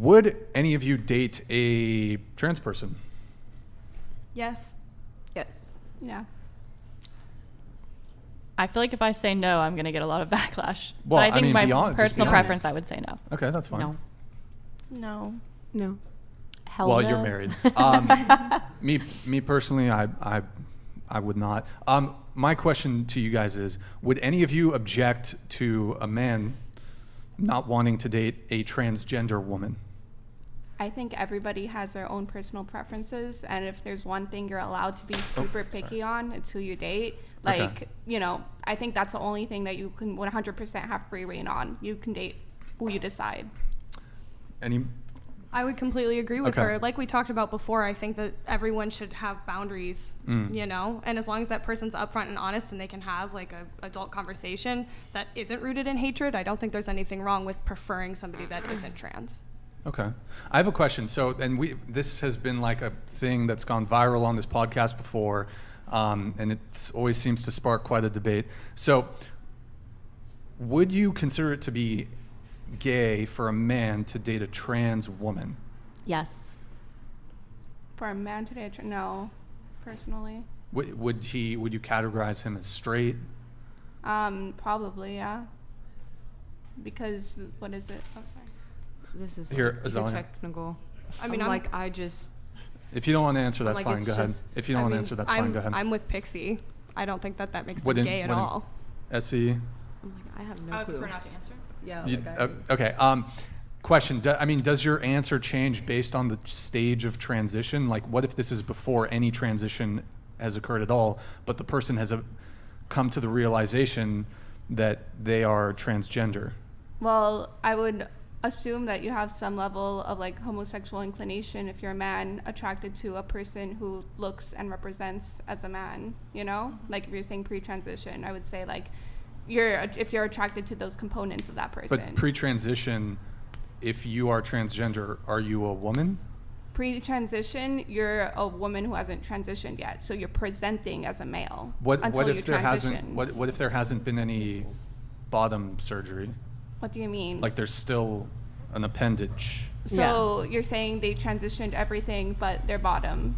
Would any of you date a trans person? Yes. Yes. Yeah. I feel like if I say no, I'm going to get a lot of backlash. Well, but I think just personal be preference, honest. I would say no. Okay, that's fine. No. No. No. Hell Well, no. you're married. Me personally, I would not. My question to you guys is, would any of you object to a man not wanting to date a transgender woman? I think everybody has their own personal preferences, and if there's one thing you're allowed to be super picky on, it's who you date. Like, Okay. you know, I think that's the only thing that you can 100% have free reign on. You can date who you decide. Any? I would completely agree with Okay. her. Like we talked about before, I think that everyone should have boundaries, you know? And as long as that person's upfront and honest and they can have like a adult conversation that isn't rooted in hatred, I don't think there's anything wrong with preferring somebody that isn't trans. Okay. I have a question. So, and this has been like a thing that's gone viral on this podcast before, and it always seems to spark quite a debate. So, would you consider it to be gay for a man to date a trans woman? Yes. For a man to date, no, personally. Would you categorize him as straight? Probably, yeah. Because, what is it? Oh, sorry. This is Here, like, too Azalea. technical. I mean, I just... If you don't want to answer, that's like, fine. it's Go ahead. just- If you don't want to answer, that's fine. Go ahead. I'm with Pixie. I don't think that makes them Wouldn't- gay at wouldn't- all. SE? I'm like, I have no I would clue. prefer not to answer. Yeah. You- like okay. Question. Does your answer change based on the stage of transition? Like, what if this is before any transition has occurred at all, but the person has come to the realization that they are transgender? Well, I would assume that you have some level of like homosexual inclination if you're a man attracted to a person who looks and represents as a man, you know? Like if you're saying pre-transition, I would say like if you're attracted to those components of that person. But pre-transition, if you are transgender, are you a woman? Pre-transition, you're a woman who hasn't transitioned yet, so you're presenting as a male What until if you there transition. hasn't? What if there hasn't been any bottom surgery? What do you mean? Like there's still an appendage. So you're saying they transitioned everything but their bottom.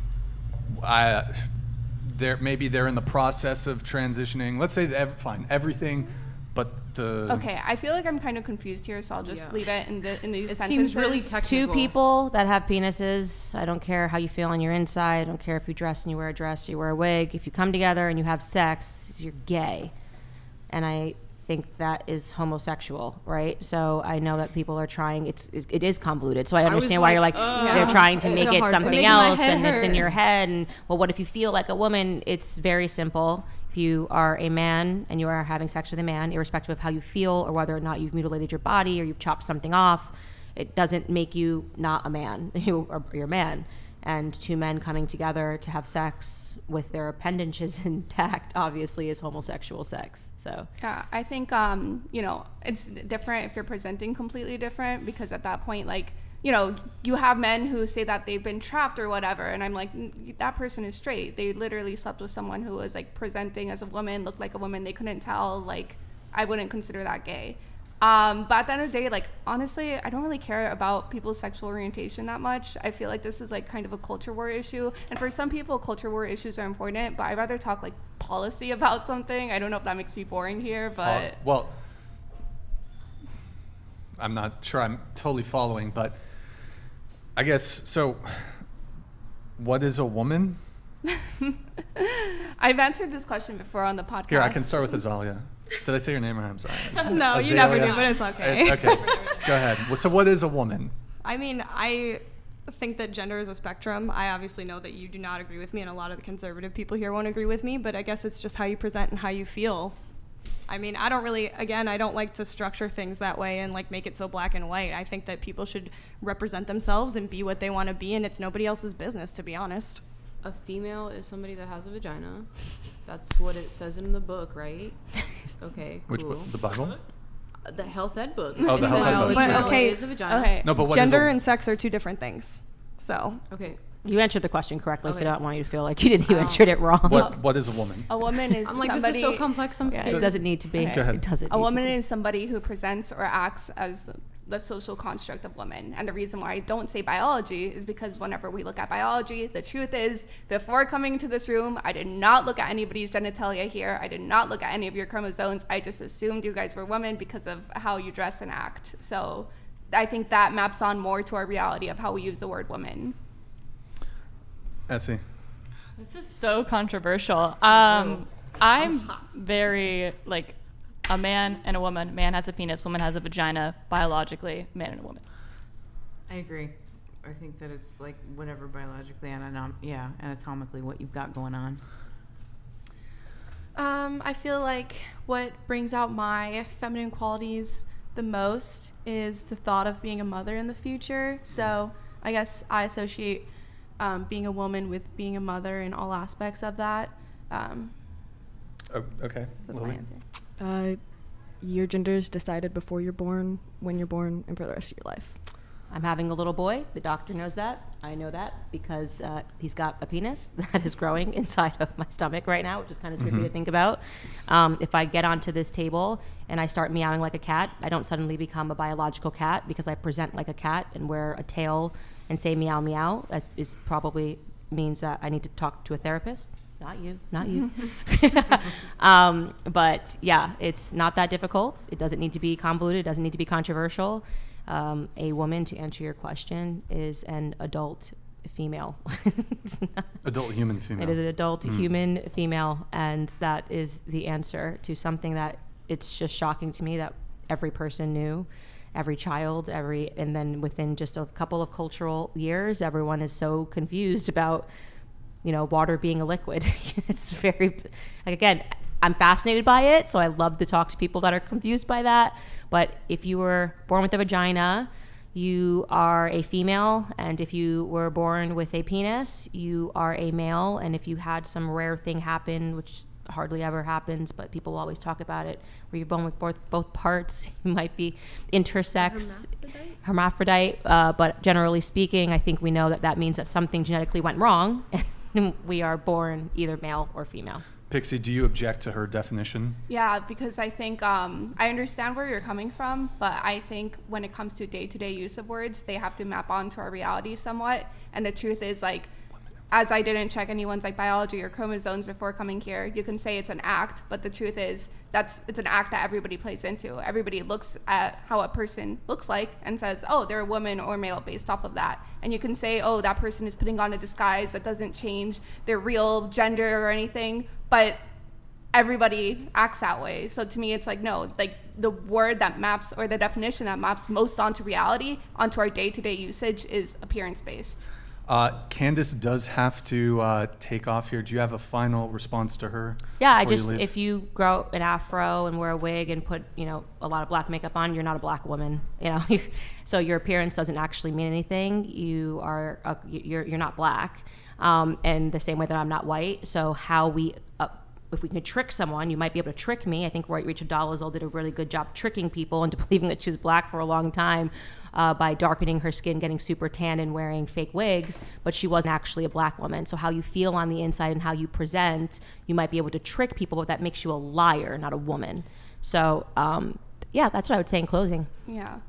Maybe they're in the process of transitioning. Let's say fine, everything, but the. Okay, I feel like I'm kind of confused here, so I'll just leave it in these it sentences. seems really technical. Two people that have penises, I don't care how you feel on your inside, I don't care if you dress and you wear a dress, you wear a wig, if you come together and you have sex, you're gay. And I think that is homosexual, right? So I know that people are trying, it is convoluted. So I understand why you're like, they're trying to make it something else and it's in your head. And well, what if you feel like a woman? It's very simple. If you are a man and you are having sex with a man, irrespective of how you feel or whether or not you've mutilated your body or you've chopped something off, it doesn't make you not a man. You're a man. And two men coming together to have sex with their appendages intact obviously is homosexual sex. So Yeah, I think it's different if you're presenting completely different, because at that point, like, you know, you have men who say that they've been trapped or whatever, and I'm like, that person is straight. They literally slept with someone who was like presenting as a woman, looked like a woman. They couldn't tell. Like, I wouldn't consider that gay. But at the end of the day, like, honestly, I don't really care about people's sexual orientation that much. I feel like this is like kind of a culture war issue. And for some people, culture war issues are important, but I'd rather talk like policy about something. I don't know if that makes me boring here, but Well, I'm not sure I'm totally following, but I guess, so what is a woman? I've answered this question before on the podcast. Here, I can start with Azalea. Did I say your name right? I'm sorry. No, you never do, but it's okay. Okay, go ahead. Well, so what is a woman? I mean, I think that gender is a spectrum. I obviously know that you do not agree with me, and a lot of the conservative people here won't agree with me, but I guess it's just how you present and how you feel. I mean, I don't like to structure things that way and like make it so black and white. I think that people should represent themselves and be what they want to be, and it's nobody else's business, to be honest. A female is somebody that has a vagina. That's what it says in the book, right? Okay, cool. Which book? The Bible? The health ed book. Oh, the It health says ed book. But, female okay, is a vagina. Okay. No, but what is Gender a, and sex are two different things. So, Okay. you answered the question correctly, so Okay. I don't want you to feel like you answered it wrong. what is a woman? A woman is I'm like, somebody. this is so complex. I'm Yeah, scared. it doesn't need to be. Okay. Go ahead. It doesn't A need woman to be. is somebody who presents or acts as the social construct of women. And the reason why I don't say biology is because whenever we look at biology, the truth is, before coming to this room, I did not look at anybody's genitalia here. I did not look at any of your chromosomes. I just assumed you guys were women because of how you dress and act. So I think that maps on more to our reality of how we use the word woman. Essie. This is so controversial. I'm very like a man and a woman. Man has a penis, woman has a vagina. Biologically, man and a woman. I agree. I think that it's like whatever biologically and anatomically what you've got going on. I feel like what brings out my feminine qualities the most is the thought of being a mother in the future. So I guess I associate being a woman with being a mother in all aspects of that. Okay. That's Lily? my answer. Your gender is decided before you're born, when you're born, and for the rest of your life. I'm having a little boy. The doctor knows that. I know that because he's got a penis that is growing inside of my stomach right now, which is kind of trippy to think about. If I get onto this table and I start meowing like a cat, I don't suddenly become a biological cat because I present like a cat and wear a tail and say meow meow. That is probably means that I need to talk to a therapist. Not you. But yeah, it's not that difficult. It doesn't need to be convoluted. It doesn't need to be controversial. A woman, to answer your question, is an adult female. Adult human female. It is an adult human female, and that is the answer to something that it's just shocking to me that every person knew, every child, and then within just a couple of cultural years, everyone is so confused about, water being a liquid. It's very, again, I'm fascinated by it, so I love to talk to people that are confused by that. But if you were born with a vagina, you are a female, and if you were born with a penis, you are a male. And if you had some rare thing happen, which hardly ever happens, but people always talk about it, where you're born with both parts, you might be intersex, hermaphrodite. But generally speaking, I think we know that means that something genetically went wrong, and we are born either male or female. Pixie, do you object to her definition? Yeah, because I think I understand where you're coming from, but I think when it comes to day-to-day use of words, they have to map onto our reality somewhat. And the truth is, as I didn't check anyone's biology or chromosomes before coming here, you can say it's an act, but the truth is it's an act that everybody plays into. Everybody looks at how a person looks like and says, oh, they're a woman or male based off of that. And you can say, oh, that person is putting on a disguise that doesn't change their real gender or anything, but everybody acts that way. So to me, it's no, the word that maps, or the definition that maps most onto reality, onto our day-to-day usage, is appearance-based. Candace does have to take off here. Do you have a final response to her? Yeah, before you leave? if you grow an afro and wear a wig and put, a lot of black makeup on, you're not a black woman, So your appearance doesn't actually mean anything. You are, you're not black. And the same way that I'm not white. So if we can trick someone, you might be able to trick me. I think Rachel Dolezal did a really good job tricking people into believing that she was black for a long time by darkening her skin, getting super tan, and wearing fake wigs, but she wasn't actually a black woman. So how you feel on the inside and how you present, you might be able to trick people, but that makes you a liar, not a woman. So, that's what I would say in closing. Yeah.